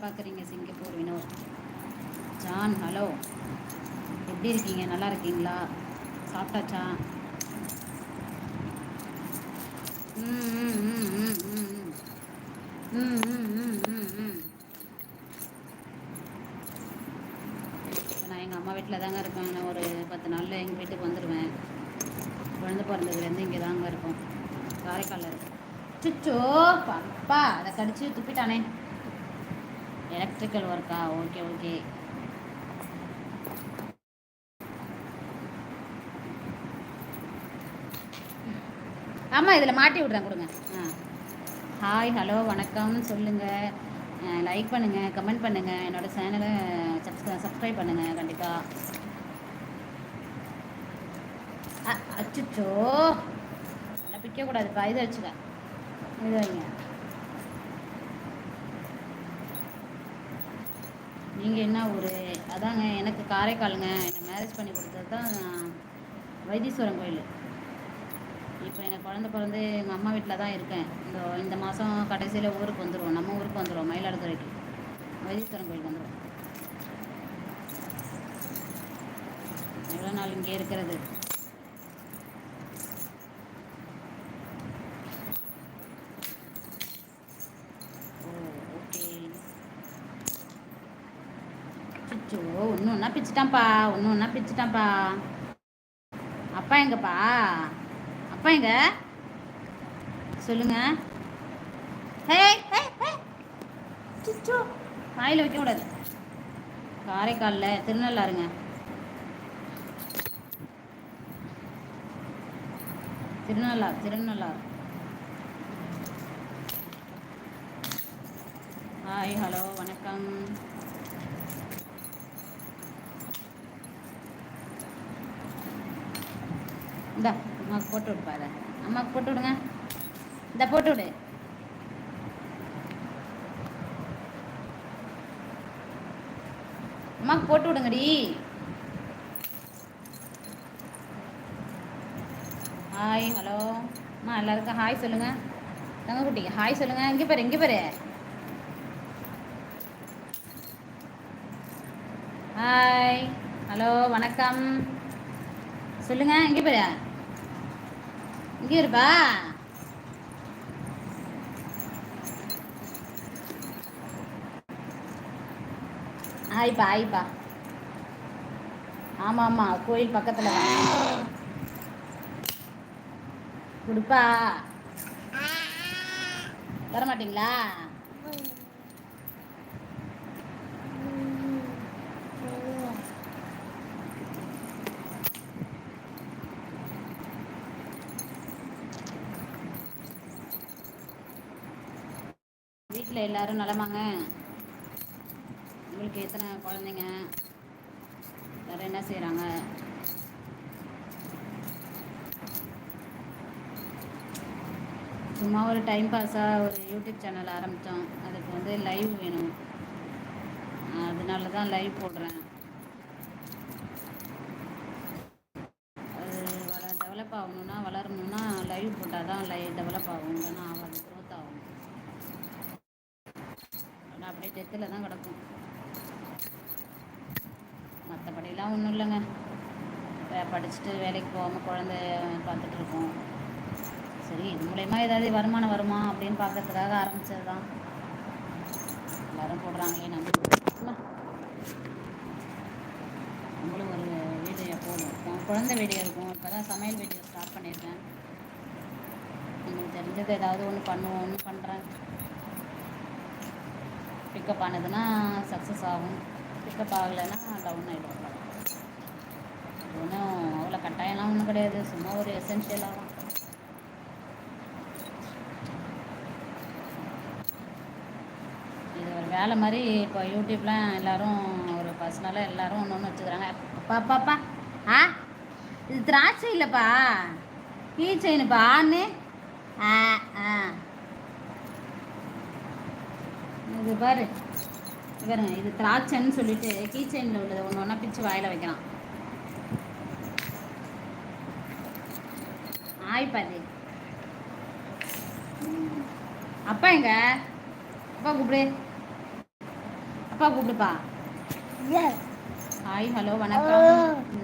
பார்க்குறீங்க? Singapore Vinod. John hello, எப்படி இருக்கீங்க? நல்லா இருக்கீங்களா? சாப்பிட்டாச்சா? ம் ம் ம் ம் ம் ம் ம் ம் ம் ம். நான் எங்கள் அம்மா வீட்டில் தாங்க இருக்கேன். நான் ஒரு 10 நாளில் எங்கள் வீட்டுக்கு வந்துடுவேன். குழந்தை பிறந்ததுலேருந்து இங்கே தாங்க இருக்கோம். காரைக்காலில் இருக்கேன். சுச்சோ பப்பா, அதை கடிச்சு துப்பிட்டானே. எலக்ட்ரிக்கல் ஒர்க்கா? Okay okay. ஆமாம், இதில் மாட்டி விட்றேன், கொடுங்க. ஹாய் ஹலோ வணக்கம், சொல்லுங்கள். லைக் பண்ணுங்கள், கமெண்ட் பண்ணுங்கள், என்னோடய சேனலை சப்ஸ்கிரைப் பண்ணுங்கள் கண்டிப்பாக. அச்சுச்சோ, நல்லா பிக்கக்கூடாதுப்பா. இதை வச்சுக்க, இது வைங்க. நீங்கள் என்ன ஊர்? அதாங்க, எனக்கு காரைக்காலுங்க. என்னை மேரேஜ் பண்ணி கொடுத்தது தான் வைத்தீஸ்வரன் கோயில். இப்போ எனக்கு குழந்த பிறந்து எங்கள் அம்மா வீட்டில் தான் இருக்கேன். இந்த மாதம் கடைசியில் ஊருக்கு வந்துடுவோம். நம்ம ஊருக்கு வந்துடுவோம், மயிலாடுதுறைக்கு. வைத்தீஸ்வரன் கோயிலுக்கு வந்துடுவோம். எவ்வளோ நாள் இங்கே இருக்கிறது? ஓ ஓகே. சிச்சோ, ஒன்று ஒன்றா பிச்சுட்டான்ப்பா, ஒன்று ஒன்றா பிச்சுட்டான்ப்பா. அப்பா எங்கப்பா? அப்பா எங்க சொல்லுங்க. ஹே ஹே ஹே, சிச்சோ, வாயில் வைக்க கூடாது. காரைக்காலில் திருநள்ளாறுங்க. திருநள்ளாறு. ஹாய் ஹலோ வணக்கம். இந்தா அம்மாவுக்கு போட்டு விடுப்பா. அதை அம்மாவுக்கு போட்டு விடுங்க. இந்த போட்டு விடு. அம்மாவுக்கு போட்டு விடுங்கடி. ஹாய் ஹலோ அம்மா, எல்லாருக்கும் ஹாய் சொல்லுங்க. தங்கக்குட்டி ஹாய் சொல்லுங்க. இங்கே பாரு, இங்கே பாரு. ஹாய் ஹலோ வணக்கம் சொல்லுங்க. இங்கே பாரு, இங்கே இருப்பா. ஹாய்ப்பா ஹாய்ப்பா. ஆமாம் ஆமாம், கோயில் பக்கத்தில் தான். கொடுப்பா. வரமாட்டிங்களா? வீட்டில் எல்லாரும் நலமாங்க? உங்களுக்கு எத்தனை குழந்தைங்க? வேறு என்ன செய்கிறாங்க? சும்மா ஒரு டைம் பாஸாக ஒரு யூடியூப் சேனல் ஆரம்பித்தோம். அதுக்கு வந்து லைவ் வேணும், அதனால தான் லைவ் போடுறேன். அது டெவலப் ஆகணுன்னா, வளரணுன்னா லைவ் போட்டால் தான் டெவலப் ஆகும், இல்லைன்னா ஆகாது, க்ரோத் ஆகும். ஆனால் அப்படியே டெத்தில் தான் கிடக்கும். மற்றபடிலாம் ஒன்றும் இல்லைங்க. படிச்சுட்டு வேலைக்கு போகாமல் குழந்தை பார்த்துட்டு இருக்கோம். சரி, இது மூலயமா ஏதாவது வருமானம் வருமா அப்படின்னு பார்க்கறதுக்காக ஆரம்பித்தது தான். எல்லோரும் போடுறாங்களே, நம்மளும் ஒரு வீடியோ போடுவோம். குழந்தை வீடியோ இருக்கும். இப்போ தான் சமையல் வீடியோ ஸ்டார்ட் பண்ணியிருக்கேன். உங்களுக்கு தெரிஞ்சது ஏதாவது ஒன்று பண்ணுவோம்னு பண்ணுறேன். பிக்கப் ஆனதுன்னா சக்ஸஸ் ஆகும், பிக்கப் ஆகலைன்னா டவுன் ஆகிடும். ஒன்றும் அவ்வளோ கட்டாயம்லாம் ஒன்றும் கிடையாது, சும்மா ஒரு எசென்ஷியலாக தான். இது ஒரு வேலை மாதிரி இப்போ யூடியூப்லாம் எல்லோரும் ஒரு பர்சனலாக எல்லோரும் ஒன்று ஒன்று வச்சுக்கிறாங்க. பாப்பாப்பா, இது திராட்சை இல்லைப்பா, கீ செயினுப்பா. ஆன்னு இது பாரு, பாருங்க, இது திராட்சைன்னு சொல்லிட்டு கீ செயினில் உள்ளதை ஒன்று ஒன்றா பிச்சு வாயில் வைக்கலாம். ஆய்ப்பாது. அப்பா எங்க? அப்பா கூப்பிடு. அப்பா கூப்பிடுப்பா. ஹாய் ஹலோ வணக்கம்.